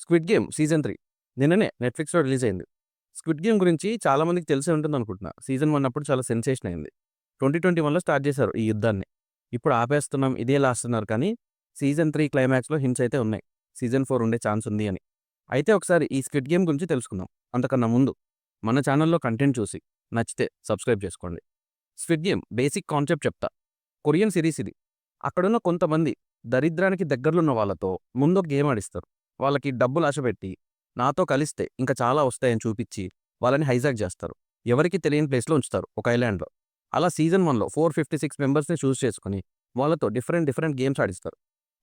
Squid game season 3 నిన్ననే నెట్‌ఫ్లిక్స్‌లో release అయింది. స్క్విడ్ గేమ్ గురించి చాలా మందికి తెలిసే ఉంటుందనుకుంటున్నా. సీజన్ 1 అప్పుడు చాలా సెన్సేషన్ అయింది. 2021లో స్టార్ట్ చేశారు ఈ యుద్ధాన్ని. ఇప్పుడు ఆపేస్తున్నాం, ఇదే లాస్ట్ అన్నారు కానీ సీజన్ 3 క్లైమాక్స్‌లో హింట్స్ అయితే ఉన్నాయి. సీజన్ 4 ఉండే ఛాన్స్ ఉంది అని. అయితే ఒకసారి ఈ స్క్విడ్ గేమ్ గురించి తెలుసుకుందాం. అంతకన్నా ముందు మన ఛానెల్‌లో కంటెంట్ చూసి నచ్చితే సబ్స్క్రైబ్ చేసుకోండి. స్క్విడ్ గేమ్ బేసిక్ కాన్సెప్ట్ చెప్తా. కొరియన్ సిరీస్ ఇది. అక్కడున్న కొంతమంది దరిద్రానికి దగ్గరలో ఉన్న వాళ్ళతో ముందు ఒక గేమ్ ఆడిస్తారు. వాళ్ళకి డబ్బులు ఆశపెట్టి నాతో కలిస్తే ఇంకా చాలా వస్తాయని చూపించి వాళ్ళని హైజాక్ చేస్తారు. ఎవరికీ తెలియని ప్లేస్‌లో ఉంచుతారు ఒక ఐలాండ్‌లో. అలా సీజన్ 1లో 456 మెంబర్స్‌ని చూస్ చేసుకొని వాళ్ళతో డిఫరెంట్ డిఫరెంట్ గేమ్స్ ఆడిస్తారు.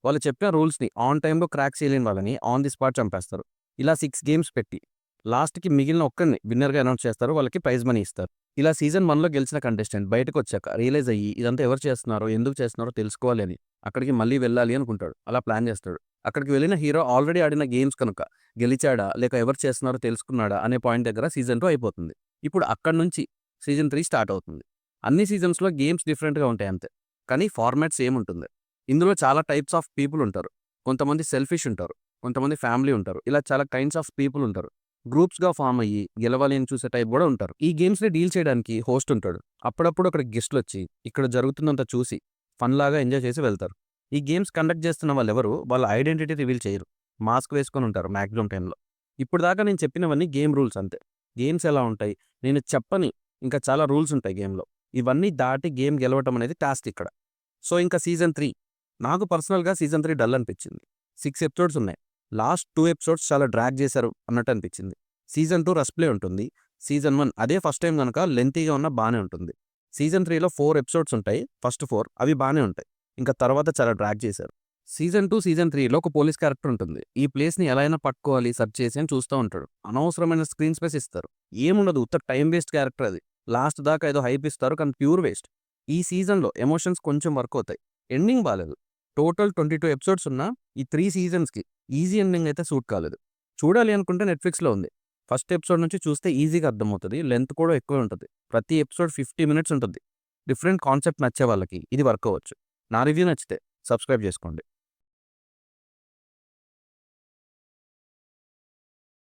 వాళ్ళు చెప్పిన రూల్స్‌ని ఆన్ టైమ్‌లో క్రాక్ చేయలేని వాళ్ళని ఆన్ ది స్పాట్ చంపేస్తారు. ఇలా 6 గేమ్స్ పెట్టి లాస్ట్‌కి మిగిలిన ఒక్కరిని విన్నర్‌గా అనౌన్స్ చేస్తారు. వాళ్ళకి ప్రైజ్ మనీ ఇస్తారు. ఇలా సీజన్ 1లో గెలిచిన కంటెస్టెంట్ బయటకొచ్చాక రియలైజ్ అయ్యి ఇదంతా ఎవరు చేస్తున్నారో, ఎందుకు చేస్తున్నారో తెలుసుకోవాలి అని అక్కడికి మళ్ళీ వెళ్ళాలి అనుకుంటాడు. అలా ప్లాన్ చేస్తాడు. అక్కడికి వెళ్ళిన హీరో ఆల్రెడీ ఆడిన గేమ్స్ కనుక గెలిచాడా, లేక ఎవరు చేస్తున్నారో తెలుసుకున్నాడా అనే పాయింట్ దగ్గర సీజన్ 2 అయిపోతుంది. ఇప్పుడు అక్కడి నుంచి సీజన్ 3 స్టార్ట్ అవుతుంది. అన్ని సీజన్స్‌లో గేమ్స్ డిఫరెంట్‌గా ఉంటాయి అంతే. కానీ ఫార్మాట్ సేమ్ ఉంటుంది. ఇందులో చాలా టైప్స్ ఆఫ్ పీపుల్ ఉంటారు. కొంతమంది సెల్ఫిష్ ఉంటారు. కొంతమంది ఫ్యామిలీ ఉంటారు. ఇలా చాలా కైండ్స్ ఆఫ్ పీపుల్ ఉంటారు. గ్రూప్స్‌గా ఫార్మ్ అయ్యి గెలవాలి అని చూసే టైప్ కూడా ఉంటారు. ఈ గేమ్స్‌ని డీల్ చేయడానికి హోస్ట్ ఉంటాడు. అప్పుడప్పుడు అక్కడికి గెస్ట్‌లొచ్చి ఇక్కడ జరుగుతున్నంత చూసి ఫన్‌లాగా ఎంజాయ్ చేసి వెళ్తారు. ఈ గేమ్స్ కండక్ట్ చేస్తున్న వాళ్ళెవరు వాళ్ళ ఐడెంటిటీ రివీల్ చేయరు. మాస్క్ వేసుకొని ఉంటారు మాక్సిమం టైంలో. ఇప్పటిదాకా నేను చెప్పినవన్నీ గేమ్ రూల్స్ అంతే. గేమ్స్ ఎలా ఉంటాయి, నేను చెప్పని ఇంకా చాలా రూల్స్ ఉంటాయి గేమ్‌లో. ఇవన్నీ దాటి గేమ్ గెలవటం అనేది టాస్క్ ఇక్కడ. సో, ఇంకా సీజన్ 3 నాకు పర్సనల్‌గా సీజన్ 3 డల్ అనిపించింది. 6 ఎపిసోడ్స్ ఉన్నాయి. లాస్ట్ 2 ఎపిసోడ్స్ చాలా డ్రాగ్ చేశారు అన్నట్టు అనిపించింది. సీజన్ 2 రష్ ప్లే ఉంటుంది. సీజన్ 1 అదే ఫస్ట్ టైమ్ గనక లెంతీగా ఉన్నా బానే ఉంటుంది. సీజన్ 3లో 4 ఎపిసోడ్స్ ఉంటాయి. ఫస్ట్ 4 అవి బానే ఉంటాయి. ఇంకా తర్వాత చాలా డ్రాగ్ చేశారు. సీజన్ 2, సీజన్ 3లో ఒక పోలీస్ క్యారెక్టర్ ఉంటుంది. ఈ ప్లేస్‌ని ఎలా అయినా పట్టుకోవాలి, సెర్చ్ చేసి అని చూస్తా ఉంటాడు. అనవసరమైన స్క్రీన్ స్పేస్ ఇస్తారు. ఏముండదు, ఉత్త టైమ్ వేస్ట్ క్యారెక్టర్ అది. లాస్ట్ దాకా ఏదో హైప్ ఇస్తారు కానీ ప్యూర్ వేస్ట్. ఈ సీజన్‌లో ఎమోషన్స్ కొంచెం వర్క్ అవుతాయి. ఎండింగ్ బాలేదు. టోటల్ 22 ఎపిసోడ్స్ ఉన్న ఈ 3 సీజన్స్‌కి ఈజీ ఎండింగ్ అయితే సూట్ కాలేదు. చూడాలి అనుకుంటే నెట్‌ఫ్లిక్స్‌లో ఉంది. ఫస్ట్ ఎపిసోడ్ నుంచి చూస్తే ఈజీగా అర్థమవుతది. లెంత్ కూడా ఎక్కువే ఉంటది. ప్రతి ఎపిసోడ్ 50 మినిట్స్ ఉంటుంది. డిఫరెంట్ కాన్సెప్ట్ నచ్చే వాళ్ళకి ఇది వర్క్ అవ్వచ్చు. నా రివ్యూ నచ్చితే సబ్స్క్రైబ్ చేసుకోండి.